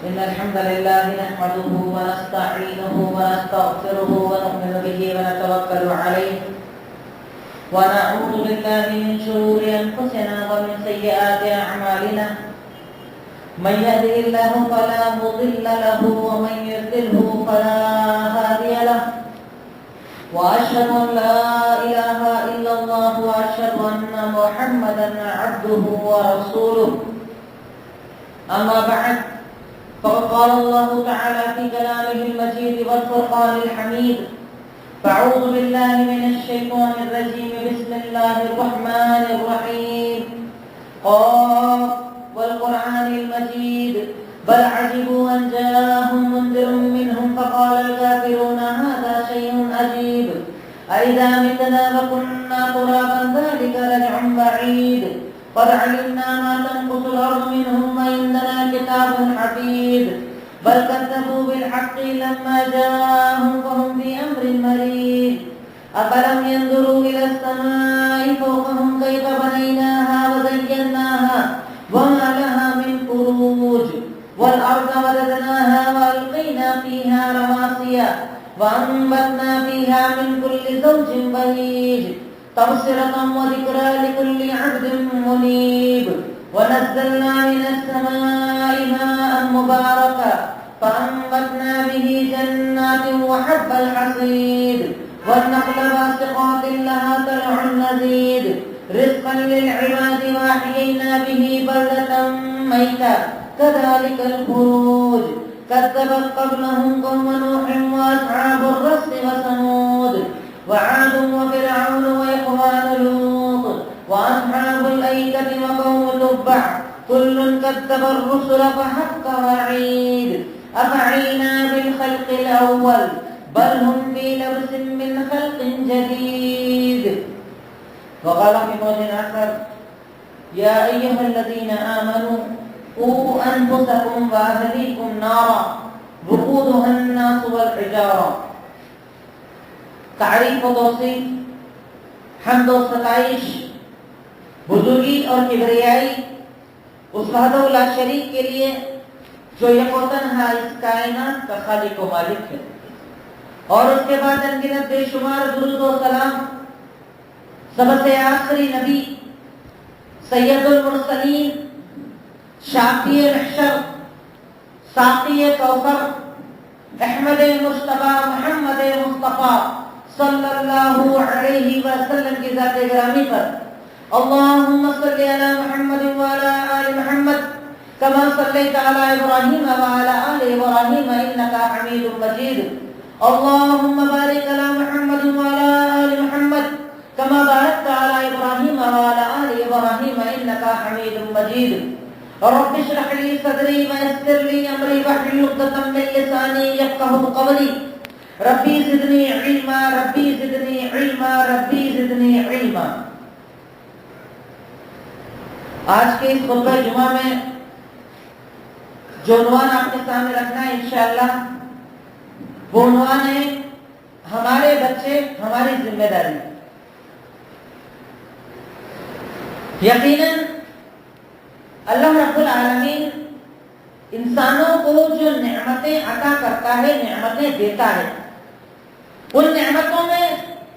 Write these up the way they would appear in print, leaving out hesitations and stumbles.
إن الحمد لله نحمده ونستعينه ونستغفره ونؤمن به ونتوكل عليه ونعوذ بالله من شرور أنفسنا ومن سيئات أعمالنا من يهده الله فلا مضل له ومن يضلله فلا هادي له وأشهد أن لا إله إلا الله وأشهد أن محمدا عبده ورسوله أما بعد فقد قال الله تعالى في كلامه المجيد والفرقان الحميد فأعوذ بالله من الشيطان الرجيم بسم الله الرحمن الرحيم قاف والقرآن المجيد بل عجبوا أن جاءهم منذر منهم فقال الكافرون هذا شيء عجيب أإذا متنا وكنا ترابا ذلك رجع بعيد قد علمنا ما تنقص الأرض منهم وعندنا كتاب حفيظ بل كذبوا بالحق لما جاءهم فهم في أمر مريج أفلم ينظروا إلى السماء فوقهم كيف بنيناها وزيناها وما لها من فروج والأرض مددناها وألقينا فيها رواسي وأنبتنا فيها من كل زوج بهيج تبصرة وذكرى لكل عبد منيب ونزلنا من السماء ماء مباركا فأنبتنا به جنات وحب الحصيد والنخل باسقات لها طلع نضيد رزقا للعباد وأحيينا به بلدة ميتا كذلك الخروج كذبت قبلهم قوم نوح وأصحاب الرس وثمود وعاد وفرعون وإخوان لوط وأصحاب الأيكة وقوم تبع كل كذب الرسل فحق وعيد أفعينا بالخلق الأول بل هم في لبس من خلق جديد وقال في موضع آخر يا أيها الذين آمنوا قوا أنفسكم وأهليكم نارا وقودها الناس والحجارة تعریف و توصیف حمد و ستائش بزرگی اور کبریائی اس وحدہ لا شریک کے لیے جو یکوتن ہے اس کائنات کا خالق و مالک ہے اور اس کے بعد انگنت بے شمار درود و سلام سب سے آخری نبی سید المرسلین شافی محشر ساقی کوثر احمد مجتبی محمد مصطفیٰ صلی اللہ علیہ وسلم کی ذات گرامی پر اللہم صلی علی محمد وعلی آل محمد کما صلیت علی ابراہیم وعلی آل ابراہیم انکا حمید مجید اللہم بارک علی محمد وعلی آل محمد کما بارکت علی ابراہیم وعلی آل ابراہیم انکا حمید مجید رب اشرح لي صدري ويسر لي امري واحلل عقدة من لساني يفقهوا قولي ربی زدنی علما ربی زدنی علما ربی زدنی علما. آج کے اس خطبہ جمعہ میں جو عنوان آپ کے سامنے رکھنا ہے انشاءاللہ وہ عنوان ہے ہمارے بچے ہماری ذمہ داری. یقیناً اللہ رب العالمین انسانوں کو جو نعمتیں عطا کرتا ہے نعمتیں دیتا ہے ان نعمتوں میں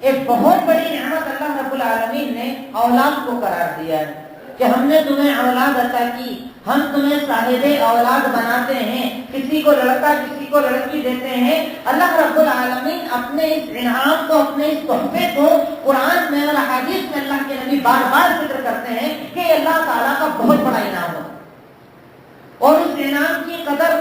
ایک بہت بڑی نعمت اللہ رب العالمین نے اولاد کو قرار دیا ہے کہ ہم نے تمہیں اولاد عطا کی ہم تمہیں صاحب اولاد بناتے ہیں کسی کو لڑکا کسی کو لڑکی دیتے ہیں. اللہ رب العالمین اپنے اس انعام کو اپنے اس تحفے کو قرآن میں اور احادیث میں اللہ کے نبی بار بار ذکر کرتے ہیں کہ یہ اللہ تعالیٰ کا بہت بڑا انعام ہے اور اس انعام کی قدر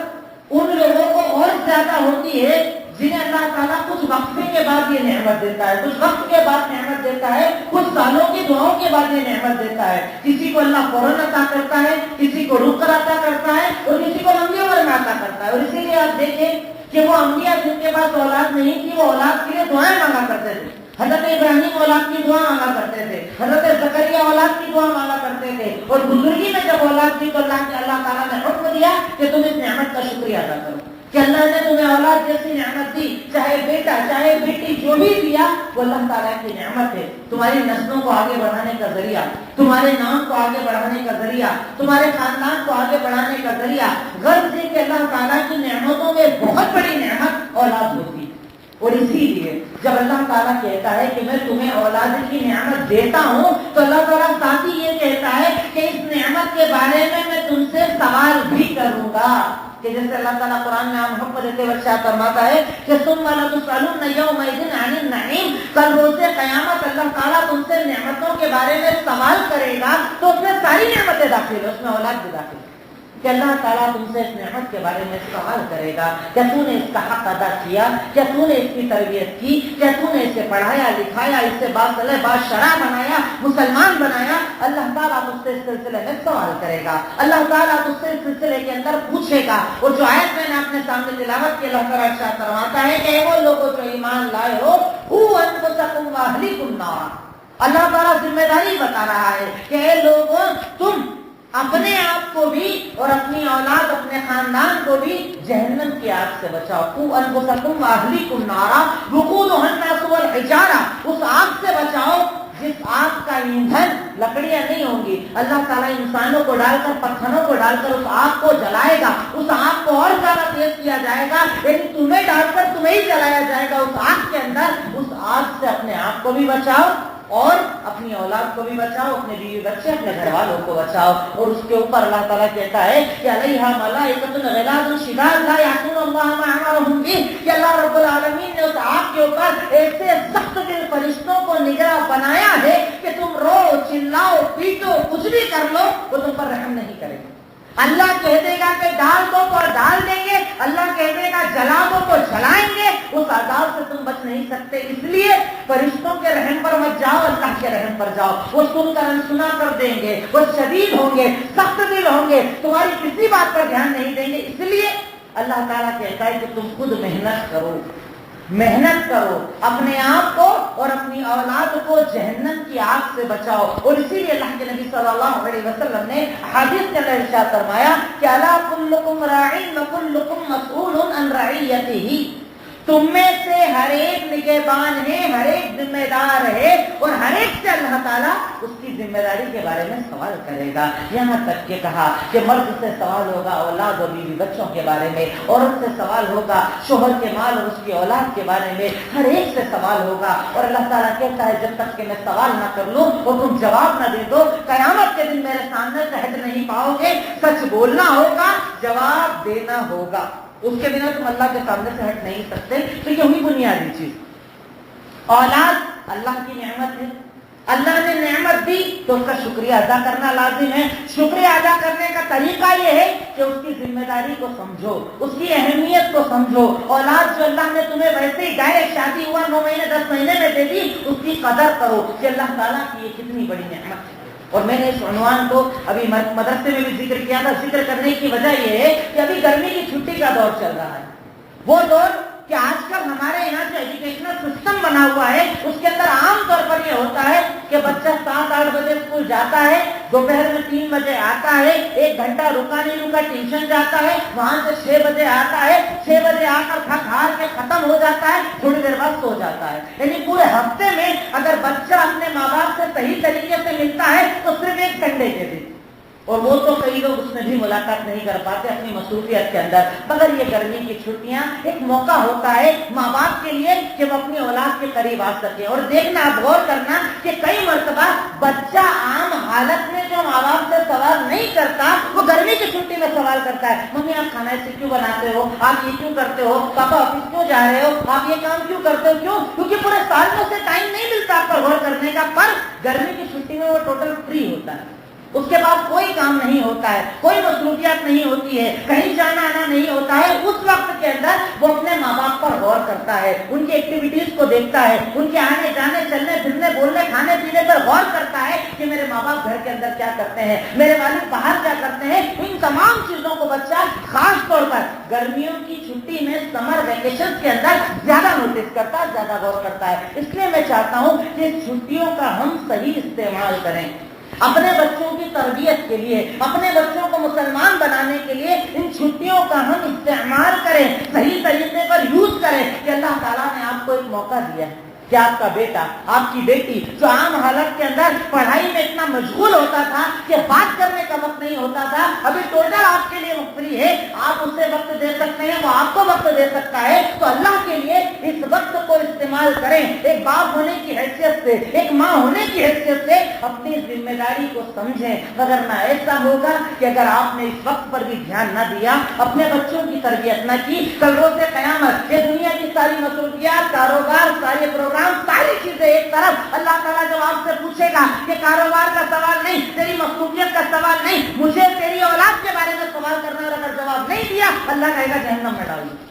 ان لوگوں کو اور زیادہ ہوتی ہے جنہیں اللہ تعالیٰ کچھ وقفے کے بعد یہ نعمت دیتا ہے کچھ وقت کے بعد نعمت دیتا ہے کچھ سالوں کی دعاؤں کے بعد یہ نعمت دیتا ہے. کسی کو اللہ فوراً عطا کرتا ہے کسی کو رک کر عطا کرتا ہے اور کسی کو لمبی عمر میں عطا کرتا ہے. اور اسی لیے آپ دیکھیں کہ وہ انبیاء جن کے پاس اولاد نہیں تھی وہ اولاد کے لیے دعائیں مانگا کرتے تھے. حضرت ابراہیم اولاد کی دعا مانگا کرتے تھے حضرت زکریا اولاد کی دعا مانگا کرتے تھے اور بزرگی میں جب اولاد تھی تو اللہ تعالیٰ نے حکم دیا کہ تم اس نعمت کا شکریہ ادا کرو. کہ اللہ نے تمہیں اولاد جیسی نعمت دی، چاہے بیٹا چاہے بیٹی جو بھی دیا وہ اللہ تعالیٰ کی نعمت ہے، تمہاری نسلوں کو آگے بڑھانے کا ذریعہ، تمہارے نام کو آگے بڑھانے کا ذریعہ، تمہارے خاندان کو آگے بڑھانے کا ذریعہ۔ غرض یہ کہ اللہ تعالیٰ کی نعمتوں میں بہت بڑی نعمت اولاد ہوتی ہے، اور اسی لیے جب اللہ تعالیٰ کہتا ہے کہ میں تمہیں اولاد کی نعمت دیتا ہوں تو اللہ تعالیٰ ساتھ ہی یہ کہتا ہے کہ اس نعمت کے بارے میں تم سے سوال بھی کروں گا، کہ جیسے اللہ تعالیٰ قرآن میں ہم کو دیتے ہوئے ارشاد فرماتا ہے کہ ثم لتسألن یومئذ عن النعیم، کل روز قیامت اللہ تعالیٰ تم سے نعمتوں کے بارے میں سوال کرے گا، تو اس میں ساری نعمتیں داخل ہے، اس میں اولاد بھی داخل ہے، کہ اللہ تعالیٰ تم سے اس نعمت کے بارے میں سوال کرے گا، کیا تو نے اس کا حق ادا کیا، کیا تو نے اس کی تربیت کی، کیا تو نے اسے پڑھایا لکھایا، اس سے باشرع بنایا، مسلمان بنایا۔ اللہ تعالیٰ تم سے اس سلسلے میں سوال کرے گا، اللہ تعالیٰ تم سے اس سلسلے کے اندر پوچھے گا۔ اور جو آیت میں نے اپنے سامنے تلاوت کی، اللہ تعالیٰ ارشاد فرماتا ہے کہ وہ لوگوں جو ایمان لائے ہو قوا انفسکم واہلیکم نارا، اللہ تعالیٰ ذمہ داری بتا رہا ہے کہ اے لوگوں تم اپنے آپ کو بھی اور اپنی اولاد اپنے خاندان کو بھی جہنم کی آگ سے بچاؤ۔ قوا انفسکم واہلیکم نارا وقودها الناس والحجارہ، اس آگ سے بچاؤ جس آگ کا ایندھن لکڑیاں نہیں ہوں گی، اللہ تعالیٰ انسانوں کو ڈال کر پتھروں کو ڈال کر اس آگ کو جلائے گا، اس آگ کو اور زیادہ تیز کیا جائے گا، لیکن تمہیں ڈال کر تمہیں ہی جلایا جائے گا اس آگ کے اندر۔ اس آگ سے اپنے آپ کو بھی بچاؤ اور اپنی اولاد کو بھی بچاؤ، اپنے بیوی بچے اپنے گھر والوں کو بچاؤ۔ اور اس کے اوپر اللہ تعالیٰ کہتا ہے کہ علیہا ملائکۃ غلاظ شداد لا یعصون اللہ ما امرهم بہ، کہ اللہ رب العالمین نے اس آگ کے اوپر ایسے سخت دل فرشتوں کو نگراں بنایا ہے کہ تم رو چلاؤ پیٹو کچھ بھی کر لو وہ تم پر رحم نہیں کرے گا۔ اللہ کہہ دے گا کہ ڈال دو تو ڈال دیں گے، اللہ کہہ دے گا جلا دو تو جلائیں گے، اس عذاب سے تم بچ نہیں سکتے۔ اس لیے فرشتوں کے رحم پر مت جاؤ، اللہ کے رحم پر جاؤ، وہ سن کر انسنا کر دیں گے، وہ شدید ہوں گے، سخت دل ہوں گے، تمہاری کسی بات پر دھیان نہیں دیں گے۔ اس لیے اللہ تعالیٰ کہتا ہے کہ تم خود محنت کرو، محنت کرو، اپنے آپ کو اور اپنی اولاد کو جہنم کی آگ سے بچاؤ۔ اور اسی لیے اللہ کے نبی صلی اللہ علیہ وسلم نے حدیث کے اندر ارشاد فرمایا کہ الا کلکم راع وکلکم مسئول عن رعیتہ، تم میں سے ہر ایک نگہبان ہے، ہر ایک ذمہ دار ہے، اور ہر ایک سے اللہ تعالیٰ اس کی ذمہ داری کے بارے میں سوال کرے گا۔ یہاں تک کہ کہا کہ مرد سے سوال ہوگا اولاد اور بیوی بچوں کے بارے میں، عورت سے سوال ہوگا شوہر کے مال اور اس کی اولاد کے بارے میں، ہر ایک سے سوال ہوگا۔ اور اللہ تعالیٰ کہتا ہے جب تک کہ میں سوال نہ کر لوں اور تم جواب نہ دے دو، قیامت کے دن میرے سامنے سے ہٹ نہیں پاؤ گے۔ سچ بولنا ہوگا، جواب دینا ہوگا، اس کے بنا تم اللہ کے سامنے سے ہٹ نہیں سکتے۔ تو یہ ہوئی بنیادی چیز۔ اولاد اللہ کی نعمت ہے، اللہ نے نعمت دی تو اس کا شکریہ ادا کرنا لازم ہے۔ شکریہ ادا کرنے کا طریقہ یہ ہے کہ اس کی ذمہ داری کو سمجھو، اس کی اہمیت کو سمجھو۔ اولاد جو اللہ نے تمہیں ویسے ہی ڈائریکٹ شادی ہوا 9 مہینے 10 مہینے میں دے دی، اس کی قدر کرو کہ اللہ تعالیٰ کی یہ کتنی بڑی نعمت ہے۔ اور میں نے اس عنوان کو ابھی مدرسے میں بھی ذکر کیا تھا۔ ذکر کرنے کی وجہ یہ ہے کہ ابھی گرمی کی چھٹی کا دور چل رہا ہے، وہ دور کہ آج کل ہمارے یہاں جو ایجوکیشنل سسٹم بنا ہوا ہے اس کے اندر عام طور پر یہ ہوتا ہے کہ بچہ 7-8 بجے اسکول جاتا ہے، دوپہر میں 3 بجے آتا ہے، 1 گھنٹہ رکا نہیں رکا ٹیوشن جاتا ہے، وہاں سے 6 بجے آتا ہے، 6 بجے آ کر تھک ہار کے ختم ہو جاتا ہے، تھوڑی دیر بعد سو جاتا ہے۔ یعنی پورے ہفتے میں اگر بچہ اپنے ماں باپ سے صحیح طریقے سے ملتا ہے تو صرف 1 سنڈے کے دن، اور وہ تو کئی لوگ اس میں بھی ملاقات نہیں کر پاتے اپنی مصروفیت کے اندر۔ مگر یہ گرمی کی چھٹیاں ایک موقع ہوتا ہے ماں باپ کے لیے کہ وہ اپنی اولاد کے قریب آ سکے۔ اور دیکھنا، غور کرنا کہ کئی مرتبہ بچہ عام حالت میں جو ماں باپ سے سوال نہیں کرتا وہ گرمی کی چھٹی میں سوال کرتا ہے، ممی آپ کھانا ایسے کیوں بناتے ہو، آپ یہ کیوں کرتے ہو، پاپا آفس کیوں جا رہے ہو، آپ یہ کام کیوں کرتے ہو، کیوں؟ کیونکہ پورے سال میں اسے ٹائم نہیں ملتا آپ پر غور کرنے کا، پر گرمی کی چھٹی میں وہ ٹوٹل فری ہوتا ہے، اس کے بعد کوئی کام نہیں ہوتا ہے، کوئی مصروفیات نہیں ہوتی ہے، کہیں جانا آنا نہیں ہوتا ہے۔ اس وقت کے اندر وہ اپنے ماں باپ پر غور کرتا ہے، ان کی ایکٹیویٹیز کو دیکھتا ہے، ان کے آنے جانے چلنے پھرنے بولنے کھانے پینے پر غور کرتا ہے کہ میرے ماں باپ گھر کے اندر کیا کرتے ہیں، میرے والد باہر کیا کرتے ہیں۔ ان تمام چیزوں کو بچہ خاص طور پر گرمیوں کی چھٹی میں سمر ویکیشن کے اندر زیادہ نوٹس کرتا ہے، زیادہ غور کرتا ہے۔ اس لیے میں چاہتا ہوں کہ چھٹیوں کا ہم صحیح استعمال کریں اپنے بچوں کی تربیت کے لیے، اپنے بچوں کو مسلمان بنانے کے لیے۔ ان چھٹیوں کا ہم استعمال کریں کریں, صحیح طریقے پر یوز کریں. کہ اللہ تعالیٰ نے آپ کو ایک موقع دیا ہے کہ آپ کا بیٹا, آپ کی بیٹی جو عام حالت کے اندر پڑھائی میں اتنا مشغول ہوتا تھا کہ بات کرنے کا وقت نہیں ہوتا تھا, ابھی ٹوٹل آپ کے لیے فری ہے, آپ اسے وقت دے سکتے ہیں, وہ آپ کو وقت دے سکتا ہے. تو اللہ کے لیے اس وقت کو استعمال کریں. ایک باپ ہونے کی حیثیت سے, ایک ماں ہونے کی حیثیت سے اپنی ذمہ داری کو سمجھیں. وگرنہ ایسا ہوگا کہ اگر آپ نے اس وقت پر بھی دھیان نہ دیا, اپنے بچوں کی تربیت نہ کی, کل روز قیامت یہ دنیا کی ساری مصروفیات, کاروبار, سارے پروگرام, ساری چیزیں ایک طرف, اللہ تعالیٰ جب آپ سے پوچھے گا کہ کاروبار کا سوال نہیں, تیری مصروفیت کا سوال نہیں, مجھے تیری اولاد کے بارے میں سوال کرنا, اور اگر جواب نہیں دیا اللہ کہے گا جہنم میں ڈالو.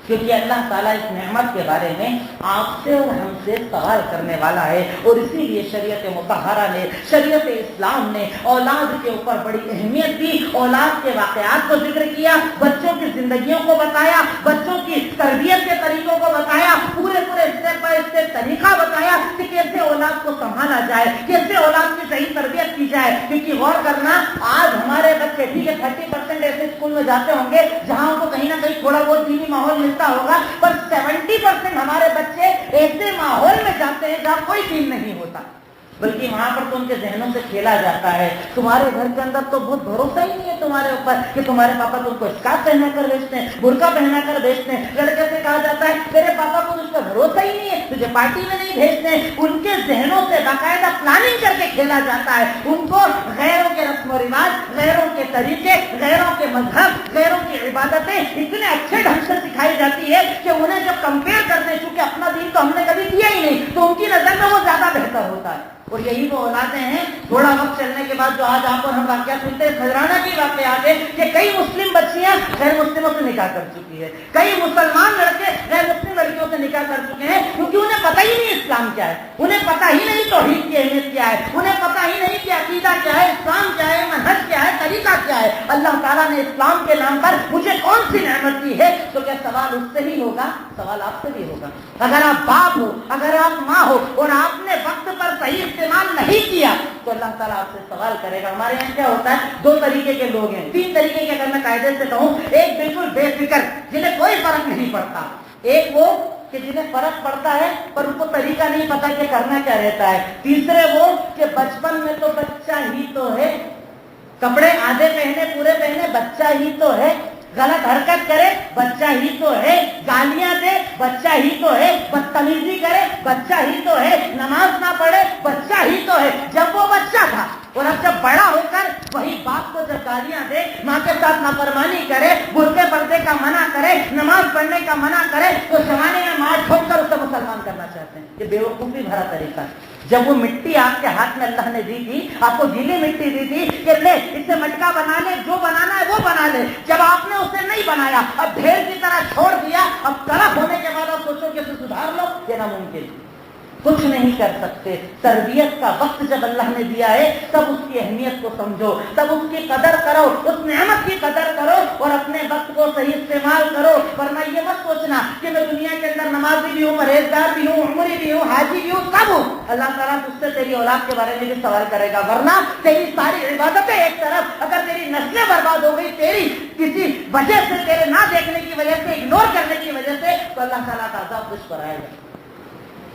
کیونکہ اللہ تعالیٰ اس نعمت کے بارے میں آپ سے اور ہم سے سوال کرنے والا ہے. اور اسی لیے شریعت مطہرہ نے, شریعت اسلام نے اولاد کے اوپر بڑی اہمیت دی, اولاد کے واقعات کو ذکر کیا, بچوں کی زندگیوں کو بتایا, بچوں کی تربیت کے طریقوں کو بتایا, پورے اسٹیپ بائی اسٹیپ طریقہ بتایا کہ کیسے اولاد کو سنبھالا جائے, کیسے اولاد کی صحیح تربیت کی جائے. کیونکہ غور کرنا, آج ہمارے بچے ٹھیک ہے 30% ایسے اسکول میں جاتے ہوں گے جہاں ان کو کہیں نہ کہیں تھوڑا بہت دینی ماحول ملتا ہوگا, پر 70% ہمارے بچے ایسے ماحول میں جاتے ہیں جہاں کوئی دین نہیں ہوتا, بلکہ وہاں پر تو ان کے ذہنوں سے کھیلا جاتا ہے. تمہارے گھر کے اندر تو بہت بھروسہ ہی نہیں ہے تمہارے اوپر کہ تمہارے پاپا تم کو اسکارف پہنا کر بیچتے ہیں, برقع پہنا کر بیچتے ہیں. لڑکے سے کہا جاتا ہے تیرے پاپا کو اس کا بھروسہ ہی نہیں ہے, تجھے پارٹی میں نہیں بھیجتے ہیں. ان کے ذہنوں سے باقاعدہ پلاننگ کر کے کھیلا جاتا ہے. ان کو غیروں کے رسم و رواج, غیروں کے طریقے, غیروں کے مذہب, غیروں کی عبادتیں اتنے اچھے ڈھنگ سے سکھائی جاتی ہے کہ انہیں جب کمپیئر کرتے ہیں, چونکہ اپنا دین تو ہم نے کبھی دیا ہی نہیں, تو ان کی نظر میں وہ زیادہ بہتر ہوتا ہے. اور یہی وہ اولادیں ہیں, تھوڑا وقت چلنے کے بعد جو آج آپ اور ہم واقعات سنتے ہیں, خزرانہ کی واقعات ہے کہ کئی مسلم بچیاں غیر مسلموں سے نکاح کر چکی ہے, کئی مسلمان لڑکے غیر مسلم لڑکیوں سے نکاح کر چکے ہیں, کیونکہ انہیں پتہ ہی نہیں اسلام کیا ہے, انہیں پتہ ہی نہیں توحید کی اہمیت کیا ہے, انہیں پتہ ہی نہیں کہ عقیدہ کیا ہے, اسلام کیا ہے, منہج کیا ہے, طریقہ کیا ہے. اللہ تعالیٰ نے اسلام کے نام پر مجھے کون سی نعمت دی ہے, تو کیا سوال اس سے ہی ہوگا, سوال آپ سے بھی ہوگا. اگر آپ باپ ہو, اگر آپ ماں ہو, اور آپ نے وقت پر صحیح استعمال نہیں کیا, تو اللہ تعالیٰ آپ سے سوال کرے گا. ہمارے یہاں کیا ہوتا ہے, 2 طریقے کے لوگ ہیں, 3 طریقے کے اگر میں قاعدے سے کہوں. ایک بالکل بے فکر, جنہیں کوئی فرق نہیں پڑتا. ایک وہ کہ جنہیں فرق پڑتا ہے پر ان کو طریقہ نہیں پتا کہ کرنا کیا رہتا ہے. تیسرے وہ کہ بچپن میں تو بچہ ہی تو ہے, کپڑے آدھے پہنے پورے پہنے بچہ ہی تو ہے, غلط حرکت کرے بچہ ہی تو ہے, گالیاں دے بچہ ہی تو ہے, بدتمیزی کرے بچہ ہی تو ہے, نماز نہ پڑھے بچہ ہی تو ہے. جب وہ بچہ تھا, اور اب جب بڑا ہو کر وہی باپ کو جب گالیاں دے, ماں کے ساتھ نافرمانی کرے, برقعے پردے کا منع کرے, نماز پڑھنے کا منع کرے, تو زمانے میں مار ٹھوک کر اسے مسلمان کرنا چاہتے ہیں. یہ بیوقوفی بھرا طریقہ ہے. جب وہ مٹی آپ کے ہاتھ میں اللہ نے دی تھی, آپ کو گیلی مٹی دی تھی کہ لے اس سے مٹکا بنا لے, جو بنانا ہے وہ بنا لے, جب آپ نے اسے نہیں بنایا, اب ڈھیر کی طرح چھوڑ دیا, اب طرف ہونے کے بعد آپ سوچو کہ اسے سدھار لو, یہ ناممکن, کچھ نہیں کر سکتے. تربیت کا وقت جب اللہ نے دیا ہے, تب اس کی اہمیت کو سمجھو, تب اس کی قدر کرو, اس نعمت کی قدر کرو, اور اپنے وقت کو صحیح استعمال کرو. ورنہ یہ مت سوچنا کہ میں دنیا کے اندر نمازی بھی ہوں, پرہیزگار بھی ہوں, عمری بھی ہوں, حاجی بھی ہوں, سب ہوں. اللہ تعالیٰ تجھ سے تیری اولاد کے بارے میں بھی سوال کرے گا. ورنہ تیری ساری عبادتیں ایک طرف, اگر تیری نسلیں برباد ہو گئی تیری کسی وجہ سے, تیرے نہ دیکھنے کی وجہ سے, اگنور کرنے کی وجہ سے, تو اللہ تعالیٰ کا عذاب تجھ پر آئے گا.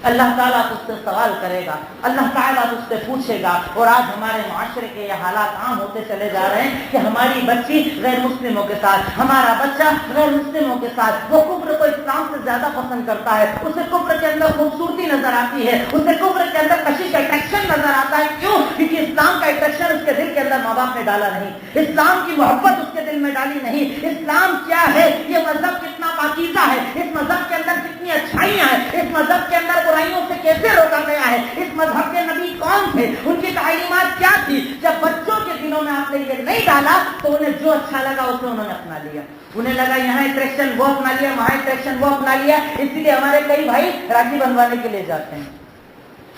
اللہ تعالیٰ تجھ سے سوال کرے گا, اللہ تعالیٰ تجھ سے پوچھے گا. اور آج ہمارے معاشرے کے یہ حالات عام ہوتے چلے جا رہے ہیں کہ ہماری بچی غیر مسلموں کے ساتھ, ہمارا بچہ غیر مسلموں کے ساتھ, وہ کفر کو اسلام سے زیادہ پسند کرتا ہے, اسے کفر کے اندر خوبصورتی نظر آتی ہے, اسے کفر کے اندر کشش اٹریکشن نظر آتا ہے. کیوں؟ کیونکہ اسلام کا اٹریکشن اس کے دل کے اندر ماں باپ نے ڈالا نہیں, اسلام کی محبت اس کے دل میں ڈالی نہیں. اسلام کیا ہے, یہ مذہب کتنا پاکیزہ ہے, اس مذہب کے اندر کتنی اچھائیاں ہیں, اس مذہب کے اندر برائیوں سے کیسے روکا گیا ہے, اس مذہب کے نبی کون تھے, ان کی تعلیمات کیا تھی. جب بچوں کے دلوں میں آپ نے یہ نہیں ڈالا تو انہیں جو اچھا لگا اسے انہوں نے اپنا لیا. انہیں لگا یہاں اٹریکشن وہ اپنا لیا, وہاں اٹریکشن وہ اپنا لیا. اسی لیے ہمارے کئی بھائی راکھی بنوانے کے لیے جاتے ہیں,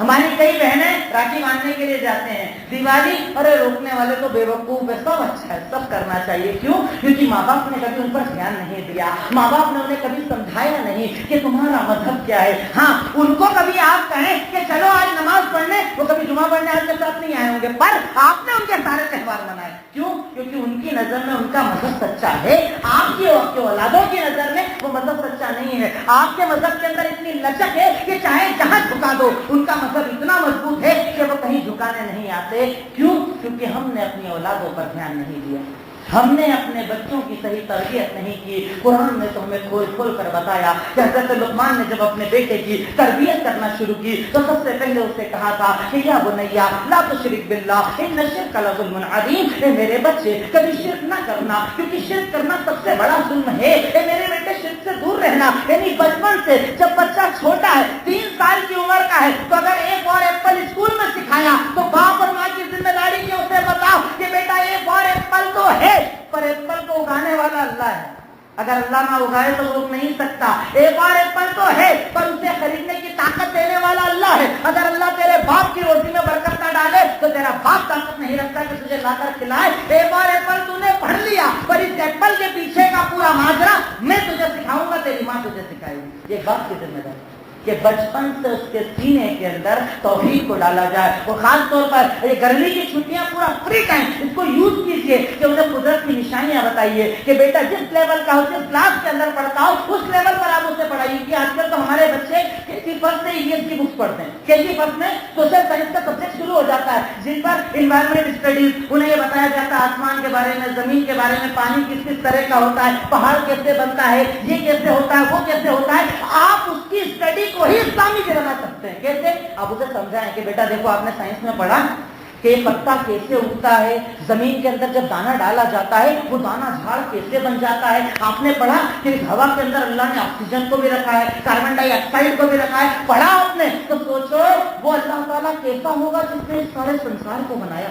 ہماری کئی بہنیں راکھی باندھنے کے لیے جاتے ہیں، دیوالی، ارے روکنے والے تو بیوقوف ہے، سب اچھا ہے، سب کرنا چاہیے، کیوں؟ کیونکہ ماں باپ نے کبھی ان پر دھیان نہیں دیا، ماں باپ نے انہیں کبھی سمجھایا نہیں کہ تمہارا مذہب کیا ہے۔ ہاں، ان کو کبھی آپ کہیں کہ چلو آج نماز پڑھنے، وہ کبھی جمعہ پڑھنے آپ کے ساتھ نہیں آئے ہوں گے، پر آپ نے ان کے سارے تہوار منائے، کیوں؟ کیونکہ ان کی نظر میں ان کا مذہب سچا ہے، آپ کی اولادوں کی نظر میں وہ مذہب سچا نہیں ہے۔ آپ کے مذہب کے اندر اتنی لچک ہے کہ چاہے جہاں جھکا دو، ان کا مذہب اتنا مضبوط ہے کہ وہ کہیں جھکانے نہیں آتے، کیوں؟ کیونکہ ہم نے اپنی اولادوں پر دھیان نہیں دیا، ہم نے اپنے بچوں کی صحیح تربیت نہیں کی۔ قرآن نے تو ہمیں کھول کھول کر بتایا کہ حضرت لقمان نے جب اپنے بیٹے کی تربیت کرنا شروع کی تو سب سے پہلے اسے کہا تھا کہ یا بنیا لا تشرک باللہ ان الشرک لظلم عظیم، اے میرے بچے کبھی شرک نہ کرنا، کیونکہ شرک کرنا سب سے بڑا ظلم ہے۔ اے میرے بیٹے شرک سے دور رہنا، یعنی بچپن سے جب بچہ چھوٹا ہے، 3 سال کی عمر کا ہے، تو اگر ایک اور ایپل اسکول میں سکھایا تو باپ اور ماں کی ذمہ داری کی اسے بتاؤ کہ بیٹا ایک اور ایپل تو ہے، پر ایپل کو اگانے والا اللہ ہے، اگر اللہ نہ اگائے تو روک نہیں سکتا۔ ایک اور ایپل تو ہے پر اسے خریدنے کی طاقت دینے والا اللہ ہے، اگر اللہ تیرے باپ کی روزی میں برکت نہ ڈالے تو تیرا باپ طاقت نہیں رکھتا کہ تجھے لا کر کھلائے۔ ایک اور ایپل تو نے پڑھ لیا، پر اس ایپل کے پیچھے کا پورا ماجرا میں تجھے سکھاؤں گا، تیری ماں تجھے سکھائے گی۔ یہ باپ کی ذمہ داری کہ بچپن سے اس کے سینے کے اندر توحید کو ڈالا جائے، اور خاص طور پر یہ گرمی کی چھٹیاں پورا فری ٹائم اس کو یوز کیجیے کہ انہیں قدرت کی نشانیاں بتائیے کہ بیٹا جس لیول کا ہو، جس کلاس کے اندر پڑھتا ہو اس لیول پر آپ اسے پڑھائیے۔ کہ آج کل تو ہمارے بچے KG فرسٹ سے EVS کی بکس پڑھتے ہیں، KG فرسٹ میں سوشل سائنس کا سبجیکٹ شروع ہو جاتا ہے جن پر انوائرمنٹ اسٹڈیز، انہیں یہ بتایا جاتا ہے آسمان کے بارے میں، زمین کے بارے میں، پانی کس کس طرح کا ہوتا ہے، پہاڑ کیسے بنتا ہے، یہ کیسے ہوتا ہے، وہ کیسے ہوتا ہے۔ آپ اس کی اسٹڈی کو ہی اسلامی بھی بنا سکتے ہیں۔ کیسے؟ آپ اسے سمجھائیں کہ بیٹا دیکھو آپ نے سائنس میں پڑھا کہ پتا کیسے اگتا ہے، زمین کے اندر جب دانا ڈالا جاتا ہے وہ دانا جھاڑ کیسے بن جاتا ہے، آپ نے پڑھا کہ اس ہوا کے اندر اللہ نے آکسیجن کو بھی رکھا ہے، کاربن ڈائی آکسائڈ کو بھی رکھا ہے، پڑھا آپ نے تو سوچو وہ اللہ تعالیٰ کیسا ہوگا جس نے اس سارے سنسار کو بنایا۔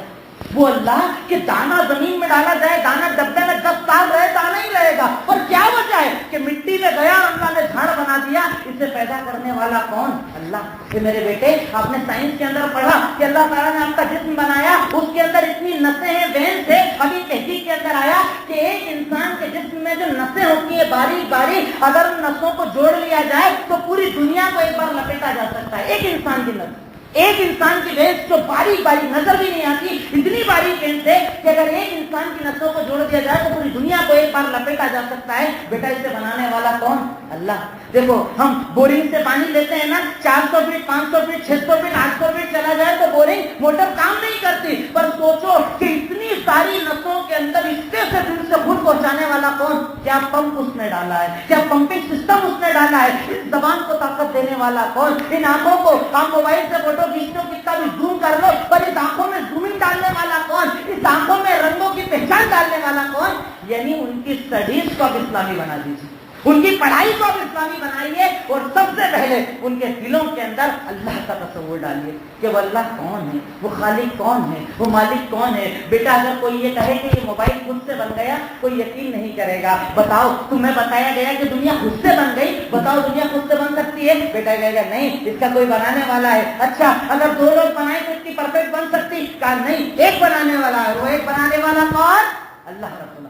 وہ اللہ کہ دانا زمین میں ڈالا جائے، دانا ڈبے میں 10 سال رہے، دانا ہی رہے گا، اور کیا وجہ ہے کہ مٹی میں گیا اور اللہ نے جھاڑ بنا دیا۔ اسے پیدا کرنے والا کون؟ اللہ۔ کہ میرے بیٹے آپ نے سائنس کے اندر پڑھا کہ اللہ تعالیٰ نے آپ کا جسم بنایا، اس کے اندر اتنی نسیں ہیں، وینس ہے، ابھی تحقیق کے اندر آیا کہ ایک انسان کے جسم میں جو نسیں ہوتی ہیں باریک باریک، اگر ان نسوں کو جوڑ لیا جائے تو پوری دنیا کو ایک بار لپیٹا جا سکتا ہے۔ ایک انسان کی نس، ایک انسان کی وینس جو باریک باریک نظر بھی نہیں آتی، اتنی باریک وینس ہے کہ اگر ایک انسان کی نسوں کو جوڑ دیا جائے تو پوری دنیا کو ایک بار لپیٹا جا سکتا ہے۔ بیٹا اسے بنانے والا کون؟ اللہ۔ دیکھو ہم بورنگ سے پانی لیتے ہیں نا، 400 فٹ 500 فٹ 600 فٹ 800 فٹ چلا جائے تو بورنگ موٹر کام نہیں کرتی، پر سوچو کہ اتنی ساری نسوں کے اندر رشتے سے دل سے خود پہنچانے والا کون؟ کیا پمپ اس نے ڈالا ہے؟ کیا پمپنگ سسٹم اس نے ڈالا ہے؟ اس زبان کو طاقت دینے والا کون؟ ان آنکھوں کو آپ موبائل سے فوٹو کھینچو کتنا بھی زوم کر لو، پر اس آنکھوں میں زومنگ ڈالنے والا کون؟ اس آنکھوں میں رنگوں کی پہچان ڈالنے والا کون؟ یعنی ان کی اسٹڈیز کو آپ اسلامی بنا دیجیے، ان کی پڑھائی کو آپ اسلامی بنائیے، اور سب سے پہلے ان کے دلوں کے اندر اللہ کا تصور ڈالیے کہ وہ اللہ کون ہے، وہ خالق کون ہے، وہ مالک کون ہے۔ بیٹا اگر کوئی یہ کہے کہ یہ موبائل خود سے بن گیا، کوئی یقین نہیں کرے گا۔ بتاؤ تمہیں بتایا گیا کہ دنیا خود سے بن گئی، بتاؤ دنیا خود سے بن سکتی ہے؟ بیٹا کہے گا نہیں، اس کا کوئی بنانے والا ہے۔ اچھا اگر 2 لوگ بنائیں تو اتنی پرفیکٹ بن سکتی؟ کہا نہیں، ایک بنانے والا ہے، وہ ایک بنانے والا کون؟ اللہ رب العالمین۔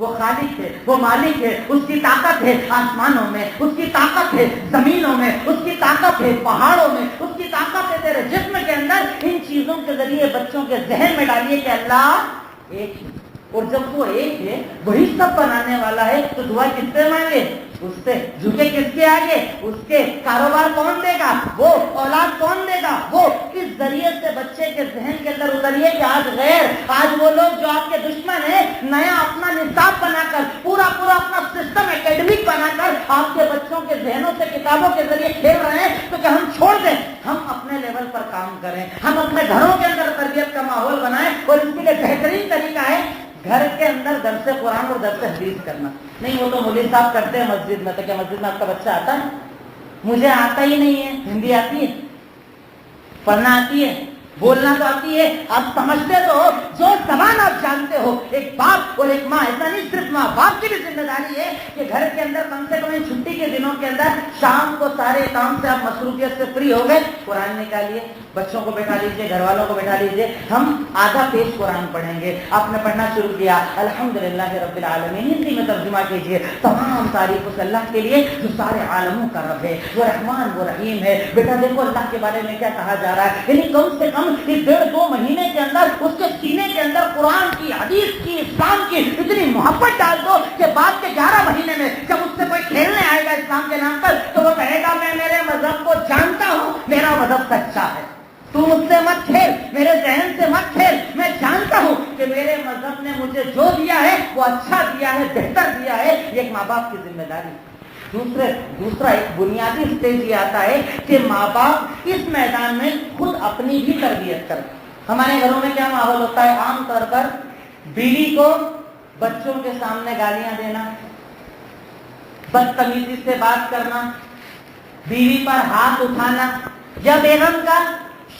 وہ خالق ہے، وہ مالک ہے، اس کی طاقت ہے آسمانوں میں، اس کی طاقت ہے زمینوں میں، اس کی طاقت ہے پہاڑوں میں، اس کی طاقت ہے تیرے جسم کے اندر۔ ان چیزوں کے ذریعے بچوں کے ذہن میں ڈالیے کہ اللہ ایک ہے، اور جب وہ ایک ہے وہی سب بنانے والا ہے تو دعا کس سے مانگے؟ اس سے۔ جھکے کس کے آگے؟ اس کے۔ کاروبار کون دے گا؟ وہ۔ اولاد کون دے گا؟ وہ۔ اس ذریعے سے بچے کے ذہن کے اندر اتریے کہ آج غیر، آج وہ لوگ جو آپ کے دشمن ہیں نیا اپنا نصاب بنا کر، پورا اپنا سسٹم اکیڈمک بنا کر آپ کے بچوں کے ذہنوں سے کتابوں کے ذریعے کھیل رہے ہیں، تو کہ ہم چھوڑ دیں، ہم اپنے لیول پر کام کریں، ہم اپنے گھروں کے اندر تربیت کا ماحول بنائیں۔ اور اس کے لیے بہترین طریقہ ہے گھر کے اندر درس قرآن اور درس حدیث کرنا۔ نہیں وہ تو مولوی صاحب کرتے ہیں مسجد میں، تو کیا مسجد میں آپ کا بچہ آتا ہے؟ مجھے آتا ہی نہیں ہے۔ ہندی آتی ہے؟ پڑھنا آتی ہے؟ بولنا تو آتی ہے، آپ سمجھتے تو ہو، جو زبان آپ جانتے ہو، ایک باپ اور ایک ماں، ایسا نہیں صرف ماں باپ کی بھی ذمہ داری ہے کہ گھر کے اندر کم سے کم چھٹی کے دنوں کے اندر شام کو سارے کام سے آپ مصروفیت سے فری ہو گئے، قرآن نکالیے، بچوں کو بیٹھا لیجیے، گھر والوں کو بیٹھا لیجیے، ہم آدھا پیج قرآن پڑھیں گے۔ آپ نے پڑھنا شروع کیا، الحمدللہ رب العالمین، ہندی میں ترجمہ کیجیے، تمام تعریف اس اللہ کے لیے جو سارے عالموں کا رب ہے، وہ رحمان وہ رحیم ہے۔ بیٹا دیکھو اللہ کے بارے میں کیا کہا جا رہا ہے، یعنی کم سے کم اس 1.5-2 مہینے کے اندر اس کے سینے کے اندر قرآن کی، حدیث کی، اسلام کی اتنی محبت ڈال دو کہ بعد کے 11 مہینے میں جب اس سے کوئی کھیلنے آئے گا اسلام کے نام پر تو وہ کہے گا میں میرے مذہب کو جانتا ہوں، میرا مذہب سچا ہے، تو مجھ سے مت کھیل، میرے ذہن سے مت کھیل، میں جانتا ہوں کہ میرے مذہب نے مجھے جو دیا ہے وہ اچھا دیا ہے، بہتر دیا ہے۔ یہ ایک ماں باپ کی ذمہ داری ہے۔ دوسرا ایک بنیادی اسٹیج یہ آتا ہے کہ ماں باپ اس میدان میں خود اپنی بھی تربیت کریں۔ ہمارے گھروں میں کیا ماحول ہوتا ہے؟ عام طور پر بیوی کو بچوں کے سامنے گالیاں دینا، بدتمیزی سے بات کرنا، بیوی پر ہاتھ اٹھانا، یا بیگم کا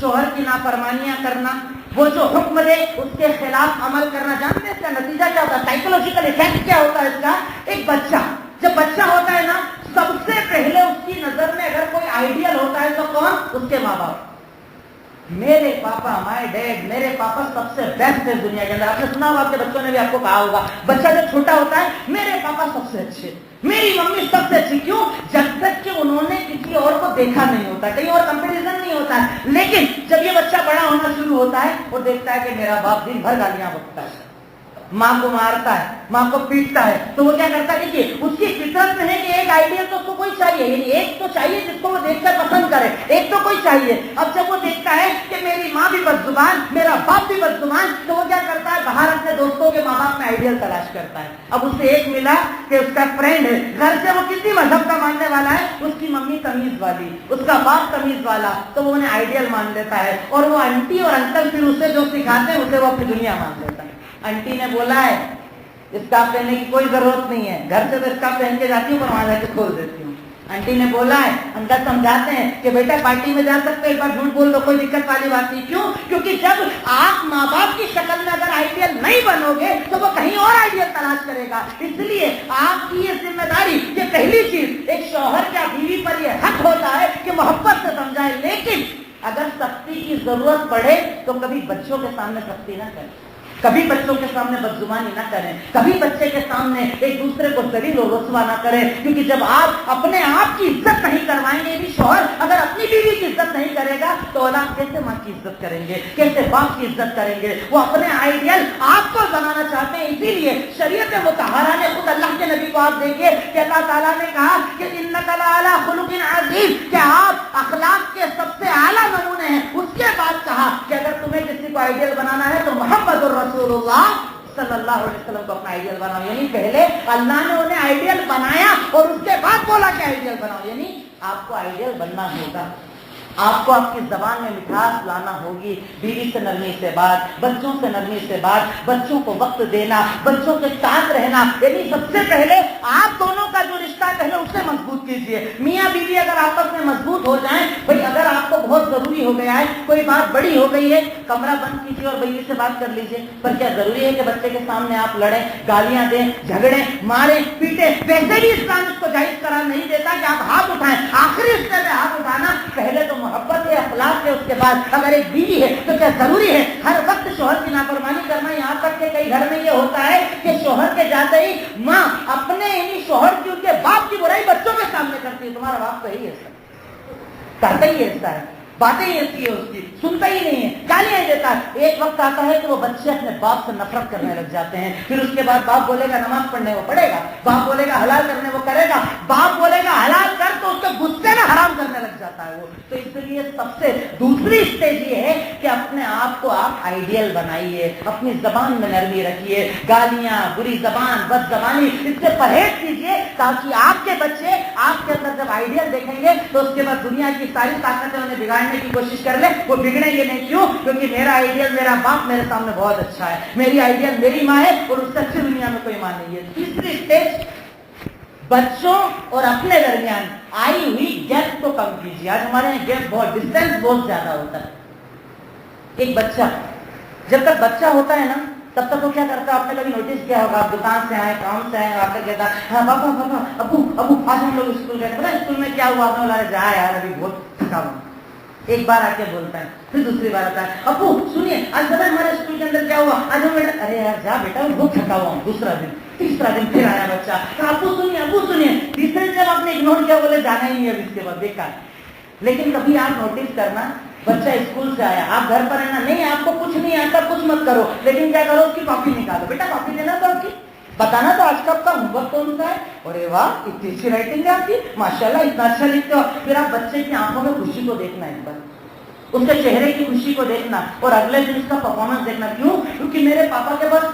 شوہر کی نافرمانیاں کرنا، وہ جو حکم دے اس کے خلاف عمل کرنا۔ جانتے ہیں اس کا نتیجہ کیا ہوتا ہے؟ سائیکولوجیکل ایفیکٹ کیا ہوتا ہے اس کا؟ ایک بچہ جب بچہ ہوتا ہے نا، سب سے پہلے اس کی نظر میں اگر کوئی آئیڈیل ہوتا ہے تو کون؟ اس کے ماں باپ۔ میرے پاپا، مائی ڈیڈ، میرے پاپا سب سے بیسٹ ہے دنیا کے اندر۔ آپ نے سنا ہوگا، آپ کے بچوں نے بھی آپ کو کہا ہوگا، بچہ جب چھوٹا ہوتا ہے میرے پاپا سب سے اچھے، میری ممی سب سے اچھی۔ کیوں؟ جب تک کہ انہوں نے کسی اور کو دیکھا نہیں ہوتا، کہیں اور کمپیریزن نہیں ہوتا ہے۔ لیکن جب یہ بچہ بڑا ہونا شروع ہوتا ہے، وہ دیکھتا ہے کہ میرا باپ دن بھر گالیاں بکتا ہے، ماں کو مارتا ہے، ماں کو پیٹتا ہے، تو وہ کیا کرتا ہے؟ دیکھیے اس کی فطرت میں ہے کہ ایک آئیڈیل تو اس کو کوئی چاہیے، یعنی ایک تو چاہیے جس کو وہ دیکھ کر پسند کرے، ایک تو کوئی چاہیے۔ اب جب وہ دیکھتا ہے کہ میری ماں بھی بدزبان، میرا باپ بھی بدزبان، تو وہ کیا کرتا ہے؟ باہر اپنے دوستوں کے ماں باپ میں آئیڈیل تلاش کرتا ہے۔ اب اسے ایک ملا کہ اس کا فرینڈ ہے، گھر سے وہ کسی مذہب کا ماننے والا ہے، اس کی ممی تمیز والی، اس کا باپ تمیز والا، تو وہ انہیں آئیڈیل مان لیتا ہے، اور وہ آنٹی اور انکل پھر اسے جو سکھاتے ہیں اسے وہ اپنی دنیا مان لیتا ہے۔ آنٹی نے بولا ہے اسکارف پہننے کی کوئی ضرورت نہیں ہے، گھر سے تو اسکارف پہن کے جاتی ہوں پر وہاں جا کے کھول دیتی ہوں۔ آنٹی نے بولا ہے، انکل سمجھاتے ہیں کہ بیٹا پارٹی میں جا سکتے ایک بار جھوٹ بول دو، کوئی دقت والی بات نہیں۔ کیوں؟ کیونکہ جب آپ ماں باپ کی شکل میں اگر آئیڈیل نہیں بنو گے تو وہ کہیں اور آئیڈیل تلاش کرے گا۔ اس لیے آپ کی یہ ذمہ داری، یہ پہلی چیز، ایک شوہر کا بیوی پر یہ حق ہوتا ہے کہ محبت سے سمجھائے، لیکن اگر سختی کی ضرورت پڑے تو کبھی بچوں کے سامنے سختی نہ کریں، کبھی بچوں کے سامنے بدزبانی نہ کریں، کبھی بچے کے سامنے ایک دوسرے کو ذلیل و رسوا نہ کریں، کیونکہ جب آپ اپنے آپ کی عزت نہیں کروائیں گے، بھی شوہر اگر اپنی بیوی کی عزت نہیں کرے گا تو اولاد کیسے ماں کی عزت کریں گے، کیسے باپ کی عزت کریں گے؟ وہ اپنے آئیڈیل آپ کو بنانا چاہتے ہیں۔ اسی لیے شریعت مطہرہ نے خود اللہ کے نبی کو آپ دیکھیے کہ اللہ تعالیٰ نے کہا کہ انک لعلی خلق عظیم، کہ آپ اخلاق کے سب سے اعلیٰ نمونے ہیں۔ اس کے بعد کہا کہ اگر تمہیں کسی کو آئیڈیل بنانا ہے تو محمد رسول اللہ صلی اللہ علیہ وسلم کو اپنا آئیڈیل بناؤ۔ یعنی پہلے اللہ نے انہیں آئیڈیل بنایا اور اس کے بعد بولا کہ آئیڈیل بناؤ، یعنی آپ کو آئیڈیل بننا ہوگا، آپ کو آپ کی زبان میں مٹھاس لانا ہوگی، بیوی سے نرمی سے بات، بچوں سے نرمی سے بات، بچوں کو وقت دینا، بچوں کے ساتھ رہنا، یعنی سب سے پہلے آپ دونوں کا جو رشتہ ہے پہلے اسے مضبوط کیجیے۔ میاں بیوی اگر آپس میں مضبوط ہو جائیں، بھائی اگر آپ کو بہت ضروری ہو گیا ہے، کوئی بات بڑی ہو گئی ہے، کمرہ بند کیجیے اور بیوی سے بات کر لیجیے۔ پر کیا ضروری ہے کہ بچے کے سامنے آپ لڑیں، گالیاں دیں، جھگڑیں، ماریں، پیٹیں؟ ویسے بھی اسلام اس کو جائز قرار نہیں دیتا کہ آپ ہاتھ اٹھائیں۔ آخری رشتے میں ہاتھ اٹھانا پہلے تو محبت ہے، اخلاق ہے، اس کے بعد اگر ایک بیوی ہے تو کیا ضروری ہے ہر وقت شوہر کی نافرمانی کرنا؟ یہاں تک کہ کئی گھر میں یہ ہوتا ہے کہ شوہر کے جاتے ہی ماں اپنے یعنی شوہر کی، ان کے باپ کی برائی بچوں کے سامنے کرتی ہے۔ تمہارا باپ تو یہی ایسا کرتا ہی ایسا ہے، باتیں ہی ایسی ہے، اس کی سنتا ہی نہیں ہے، گالیاں ہی دیتا ہے۔ ایک وقت آتا ہے کہ وہ بچے اپنے باپ سے نفرت کرنے لگ جاتے ہیں، پھر اس کے بعد باپ بولے گا نماز پڑھنے وہ پڑھے گا، باپ بولے گا حلال کرنے وہ کرے گا، باپ بولے گا حلال کر تو اس کے غصے میں حرام کرنے لگ جاتا ہے وہ۔ تو اس لیے سب سے دوسری اسٹیج یہ ہے کہ اپنے آپ کو آپ آئیڈیل بنائیے، اپنی زبان میں نرمی رکھیے، گالیاں، بری زبان، بد زبانی، اس سے پرہیز کیجیے، تاکہ آپ کے بچے آپ کے اندر جب آئیڈیل دیکھیں گے تو اس کے بعد دنیا کی ساری طاقتیں انہیں بگاڑنے کی کوشش کر لیں، وہ بگڑیں گے نہیں۔ کیوں؟ کیونکہ میرا آئیڈیل، میرا باپ میرے سامنے بہت اچھا ہے، میری آئیڈیل میری ماں ہے اور اس سے اچھی دنیا میں کوئی ماں نہیں ہے۔ تیسری اسٹیج بچوں اور اپنے درمیان آئی ہوئی گیپ کو کم کیجیے۔ آج ہمارے یہاں گیپ بہت، ڈسٹینس بہت زیادہ ہوتا ہے۔ ایک بچہ جب تک بچہ ہوتا ہے نا تب تک وہ کیا کرتا ہے؟ آپ نے کبھی نوٹس کیا ہوگا، دکان سے آئے، کام سے آئے، آ کر کہتا ہاں پاپا پاپا ابو ابو آج ہم لوگ اسکول گئے، پتا اسکول میں کیا ہوا؟ آپ نے بولا جا یار ابھی بہت تھکا ہوا. ایک بار آ کے بولتا ہے، پھر دوسری بار آتا ہے ابو سنیے آج پتا ہمارے اسکول کے اندر کیا ہوا؟ آج ہم بیٹا ارے یار جا بیٹا بہت تھکا ہوا ہوں. دوسرا دن تیسرا دن پھر آیا بچہ، ابو سنیے. تیسرے دن آپ نے اگنور کیا، بولے جانا ہی نہیں ہے اس کے بعد بیکار. لیکن کبھی آپ نوٹس کرنا، بچہ اسکول سے آیا، آپ گھر پر رہنا، نہیں آپ کو کچھ نہیں آتا کچھ مت کرو، لیکن کیا کرو اس کی کاپی نکالو، بیٹا کاپی دینا تو آپ کی، بتانا تو آج کا آپ کا ہوم ورک کون سا ہے. ارے واہ اتنی اچھی رائٹنگ ہے آپ کی، ماشاءاللہ اتنا اچھا لکھتے ہو. پھر آپ بچے کی آنکھوں میں خوشی کو دیکھنا، ایک بار اس کے چہرے کی خوشی کو دیکھنا، اور اگلے دن اس کا پرفارمنس دیکھنا. کیوں؟ کیونکہ میرے پاپا کے پاس